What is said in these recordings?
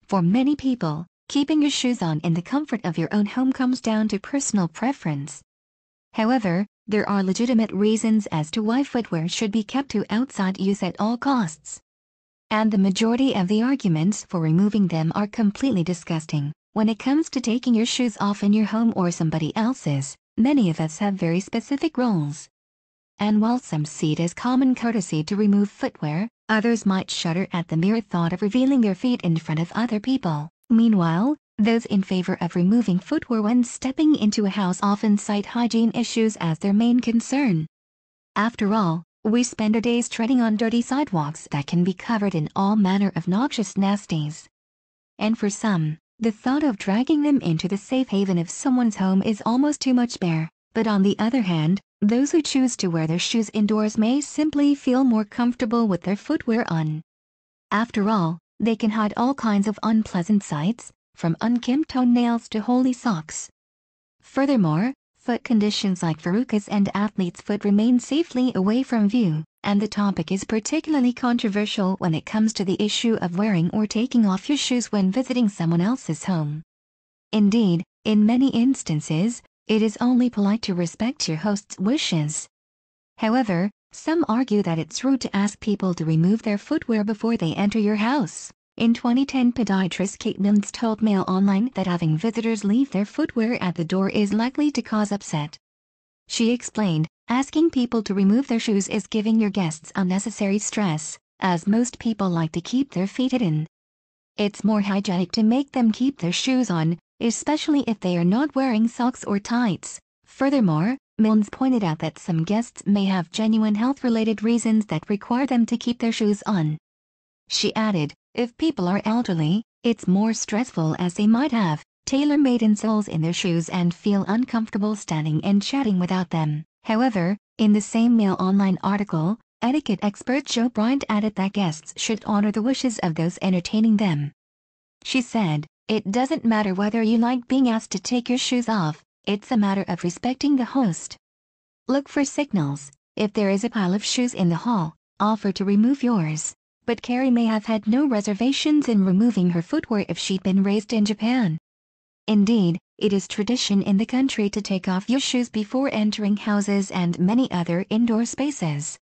For many people, keeping your shoes on in the comfort of your own home comes down to personal preference. However, there are legitimate reasons as to why footwear should be kept to outside use at all costs. And the majority of the arguments for removing them are completely disgusting. When it comes to taking your shoes off in your home or somebody else's, many of us have very specific rules. And while some see it as common courtesy to remove footwear, others might shudder at the mere thought of revealing their feet in front of other people. Meanwhile, those in favor of removing footwear when stepping into a house often cite hygiene issues as their main concern. After all, we spend our days treading on dirty sidewalks that can be covered in all manner of noxious nasties. And for some, the thought of dragging them into the safe haven of someone's home is almost too much bear. But on the other hand, those who choose to wear their shoes indoors may simply feel more comfortable with their footwear on. After all, they can hide all kinds of unpleasant sights, from unkempt toenails to holey socks. Furthermore, foot conditions like verrucas and athlete's foot remain safely away from view, and the topic is particularly controversial when it comes to the issue of wearing or taking off your shoes when visiting someone else's home. Indeed, in many instances, it is only polite to respect your host's wishes. However, some argue that it's rude to ask people to remove their footwear before they enter your house. In 2010, podiatrist Kate Milnes told Mail Online that having visitors leave their footwear at the door is likely to cause upset. She explained, asking people to remove their shoes is giving your guests unnecessary stress, as most people like to keep their feet hidden. It's more hygienic to make them keep their shoes on, especially if they are not wearing socks or tights. Furthermore, Milnes pointed out that some guests may have genuine health-related reasons that require them to keep their shoes on. She added, if people are elderly, it's more stressful as they might have tailor-made insoles in their shoes and feel uncomfortable standing and chatting without them. However, in the same Mail Online article, etiquette expert Jo Bryant added that guests should honor the wishes of those entertaining them. She said, it doesn't matter whether you like being asked to take your shoes off, it's a matter of respecting the host. Look for signals. If there is a pile of shoes in the hall, offer to remove yours. But Carrie may have had no reservations in removing her footwear if she'd been raised in Japan. Indeed, it is tradition in the country to take off your shoes before entering houses and many other indoor spaces.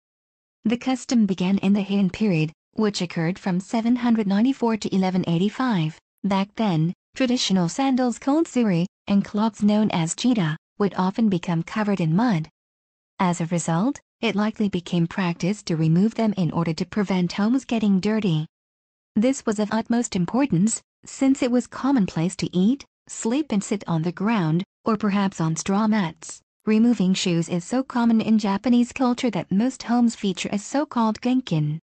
The custom began in the Heian period, which occurred from 794 to 1185. Back then, traditional sandals called zuri, and clogs known as jita, would often become covered in mud. As a result, it likely became practice to remove them in order to prevent homes getting dirty. This was of utmost importance, since it was commonplace to eat, sleep and sit on the ground, or perhaps on straw mats. Removing shoes is so common in Japanese culture that most homes feature a so-called genkin.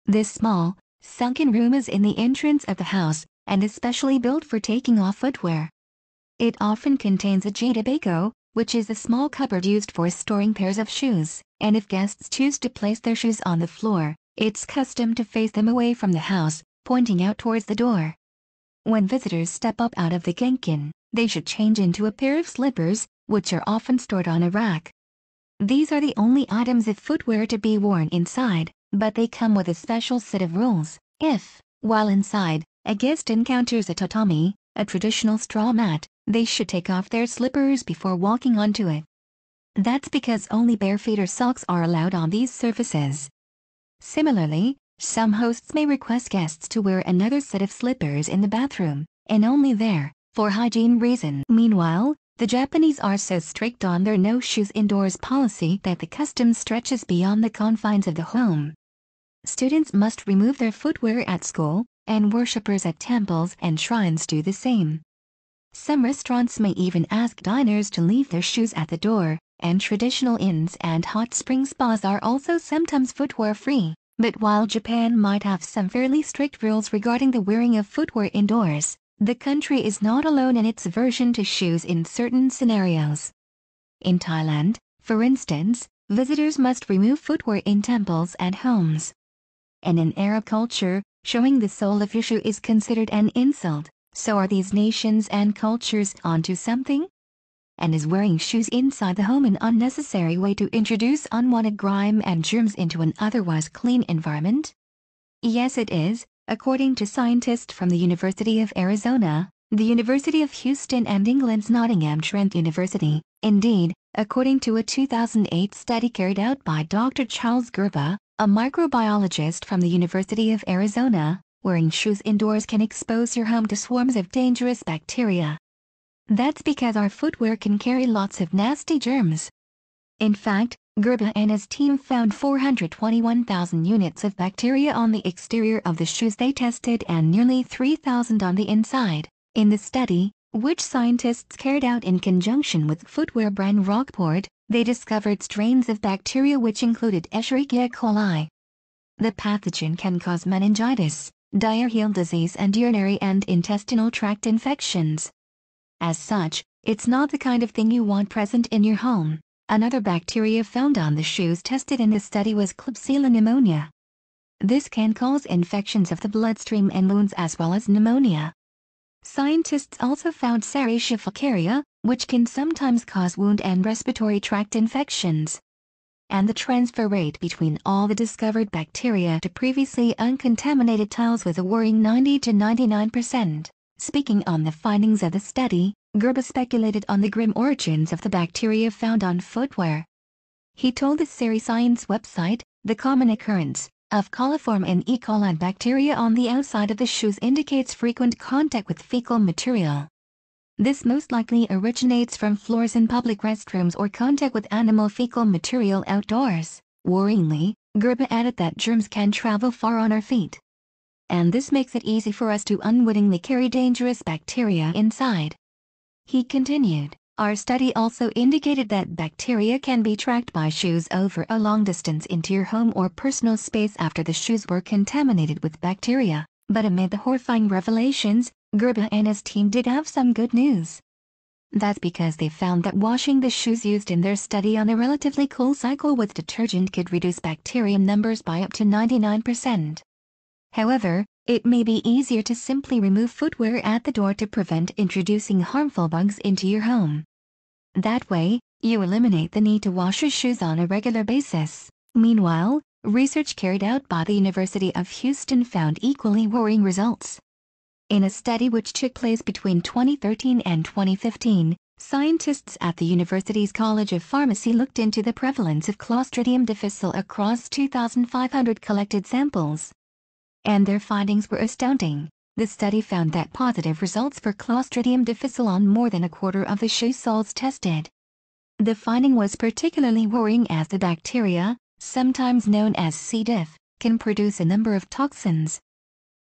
This small, sunken room is in the entrance of the house, and especially built for taking off footwear. It often contains a jitabako, which is a small cupboard used for storing pairs of shoes, and if guests choose to place their shoes on the floor, it's custom to face them away from the house, pointing out towards the door. When visitors step up out of the genkin, they should change into a pair of slippers, which are often stored on a rack. These are the only items of footwear to be worn inside, but they come with a special set of rules. If, while inside, a guest encounters a tatami, a traditional straw mat, they should take off their slippers before walking onto it. That's because only bare feet or socks are allowed on these surfaces. Similarly, some hosts may request guests to wear another set of slippers in the bathroom, and only there, for hygiene reasons. Meanwhile, the Japanese are so strict on their no shoes indoors policy that the custom stretches beyond the confines of the home. Students must remove their footwear at school, and worshippers at temples and shrines do the same. Some restaurants may even ask diners to leave their shoes at the door, and traditional inns and hot spring spas are also sometimes footwear-free. But while Japan might have some fairly strict rules regarding the wearing of footwear indoors, the country is not alone in its aversion to shoes in certain scenarios. In Thailand, for instance, visitors must remove footwear in temples and homes. And in Arab culture, showing the sole of your shoe is considered an insult. So are these nations and cultures onto something? And is wearing shoes inside the home an unnecessary way to introduce unwanted grime and germs into an otherwise clean environment? Yes, it is, according to scientists from the University of Arizona, the University of Houston and England's Nottingham Trent University. Indeed, according to a 2008 study carried out by Dr. Charles Gerba, a microbiologist from the University of Arizona, wearing shoes indoors can expose your home to swarms of dangerous bacteria. That's because our footwear can carry lots of nasty germs. In fact, Gerba and his team found 421,000 units of bacteria on the exterior of the shoes they tested and nearly 3,000 on the inside. In the study, which scientists carried out in conjunction with footwear brand Rockport, they discovered strains of bacteria which included Escherichia coli. The pathogen can cause meningitis, diarrheal disease and urinary and intestinal tract infections. As such, it's not the kind of thing you want present in your home. Another bacteria found on the shoes tested in the study was Klebsiella pneumonia. This can cause infections of the bloodstream and wounds as well as pneumonia. Scientists also found Serratia falciparum, which can sometimes cause wound and respiratory tract infections. And the transfer rate between all the discovered bacteria to previously uncontaminated tiles was a worrying 90 to 99%. Speaking on the findings of the study, Gerba speculated on the grim origins of the bacteria found on footwear. He told the Sari Science website, the common occurrence of coliform and E. coli bacteria on the outside of the shoes indicates frequent contact with fecal material. This most likely originates from floors in public restrooms or contact with animal fecal material outdoors. Worryingly, Gerba added that germs can travel far on our feet. And this makes it easy for us to unwittingly carry dangerous bacteria inside. He continued, our study also indicated that bacteria can be tracked by shoes over a long distance into your home or personal space after the shoes were contaminated with bacteria. But amid the horrifying revelations, Gerba and his team did have some good news. That's because they found that washing the shoes used in their study on a relatively cool cycle with detergent could reduce bacterium numbers by up to 99%. However, it may be easier to simply remove footwear at the door to prevent introducing harmful bugs into your home. That way, you eliminate the need to wash your shoes on a regular basis. Meanwhile, research carried out by the University of Houston found equally worrying results. In a study which took place between 2013 and 2015, scientists at the university's College of Pharmacy looked into the prevalence of Clostridium difficile across 2,500 collected samples. And their findings were astounding. The study found that positive results for Clostridium difficile on more than a quarter of the shoe soles tested. The finding was particularly worrying as the bacteria, sometimes known as C. diff, can produce a number of toxins.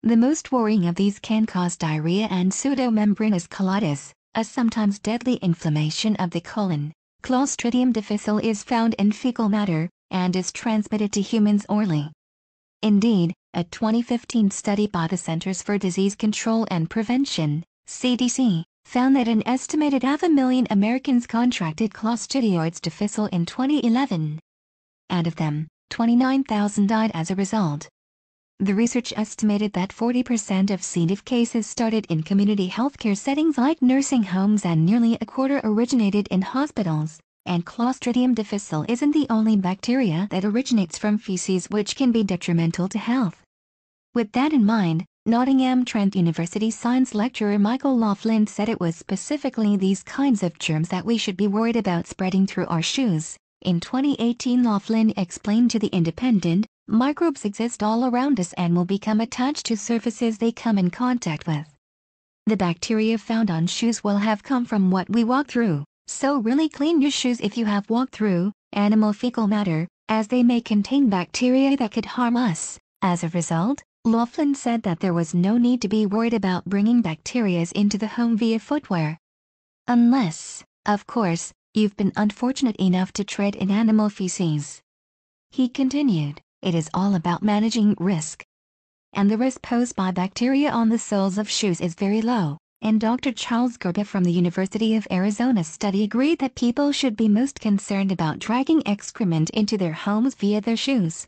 The most worrying of these can cause diarrhea and pseudomembranous colitis, a sometimes deadly inflammation of the colon. Clostridium difficile is found in fecal matter and is transmitted to humans orally. Indeed, a 2015 study by the Centers for Disease Control and Prevention, CDC, found that an estimated 500,000 Americans contracted Clostridioides difficile in 2011. Out of them, 29,000 died as a result. The research estimated that 40% of C. diff cases started in community healthcare settings like nursing homes and nearly a quarter originated in hospitals. And Clostridium difficile isn't the only bacteria that originates from feces which can be detrimental to health. With that in mind, Nottingham Trent University science lecturer Michael Laughlin said it was specifically these kinds of germs that we should be worried about spreading through our shoes. In 2018, Laughlin explained to The Independent, microbes exist all around us and will become attached to surfaces they come in contact with. The bacteria found on shoes will have come from what we walk through. So really clean your shoes if you have walked through animal fecal matter, as they may contain bacteria that could harm us. As a result, Laughlin said that there was no need to be worried about bringing bacteria into the home via footwear. Unless, of course, you've been unfortunate enough to tread in animal feces. He continued, it is all about managing risk. And the risk posed by bacteria on the soles of shoes is very low. And Dr. Charles Gerba from the University of Arizona study agreed that people should be most concerned about dragging excrement into their homes via their shoes.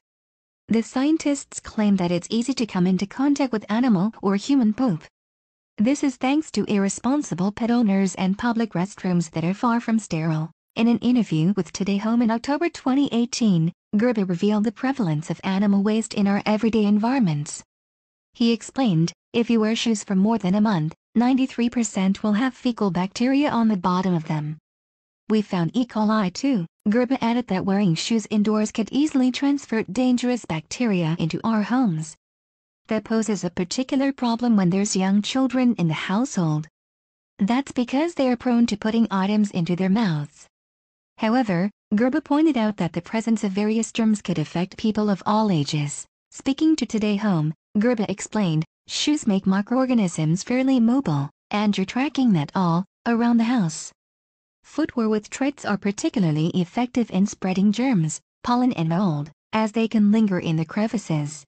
The scientists claim that it's easy to come into contact with animal or human poop. This is thanks to irresponsible pet owners and public restrooms that are far from sterile. In an interview with Today Home in October 2018, Gerba revealed the prevalence of animal waste in our everyday environments. He explained, if you wear shoes for more than a month, 93% will have fecal bacteria on the bottom of them. We found E. coli too. Gerba added that wearing shoes indoors could easily transfer dangerous bacteria into our homes. That poses a particular problem when there's young children in the household. That's because they are prone to putting items into their mouths. However, Gerba pointed out that the presence of various germs could affect people of all ages. Speaking to Today Home, Gerba explained, shoes make microorganisms fairly mobile, and you're tracking that all around the house. Footwear with treads are particularly effective in spreading germs, pollen and mold, as they can linger in the crevices.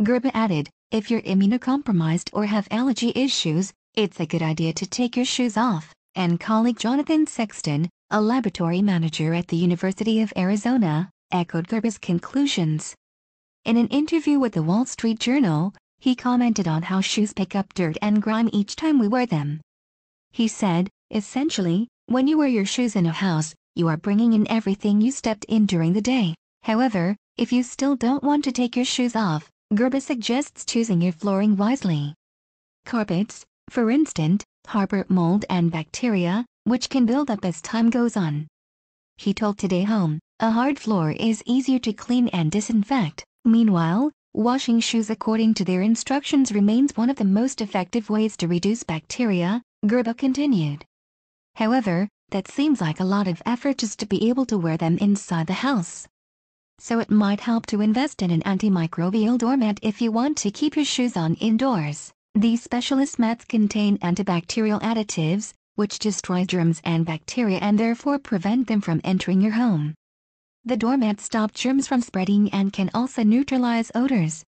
Gerba added, if you're immunocompromised or have allergy issues, it's a good idea to take your shoes off, and colleague Jonathan Sexton, a laboratory manager at the University of Arizona, echoed Gerba's conclusions. In an interview with the Wall Street Journal, he commented on how shoes pick up dirt and grime each time we wear them. He said, essentially, when you wear your shoes in a house, you are bringing in everything you stepped in during the day. However, if you still don't want to take your shoes off, Gerba suggests choosing your flooring wisely. Carpets, for instance, harbor mold and bacteria, which can build up as time goes on. He told Today Home, a hard floor is easier to clean and disinfect. Meanwhile, washing shoes according to their instructions remains one of the most effective ways to reduce bacteria, Gerba continued. However, that seems like a lot of effort just to be able to wear them inside the house. So it might help to invest in an antimicrobial doormat if you want to keep your shoes on indoors. These specialist mats contain antibacterial additives, which destroy germs and bacteria and therefore prevent them from entering your home. The doormats stop germs from spreading and can also neutralize odors.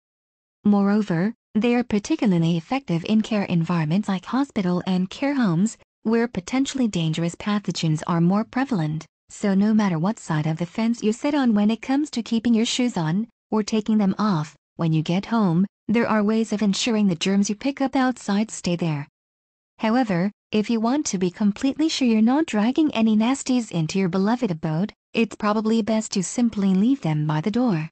Moreover, they are particularly effective in care environments like hospital and care homes, where potentially dangerous pathogens are more prevalent. So no matter what side of the fence you sit on when it comes to keeping your shoes on, or taking them off, when you get home, there are ways of ensuring the germs you pick up outside stay there. However, if you want to be completely sure you're not dragging any nasties into your beloved abode, it's probably best to simply leave them by the door.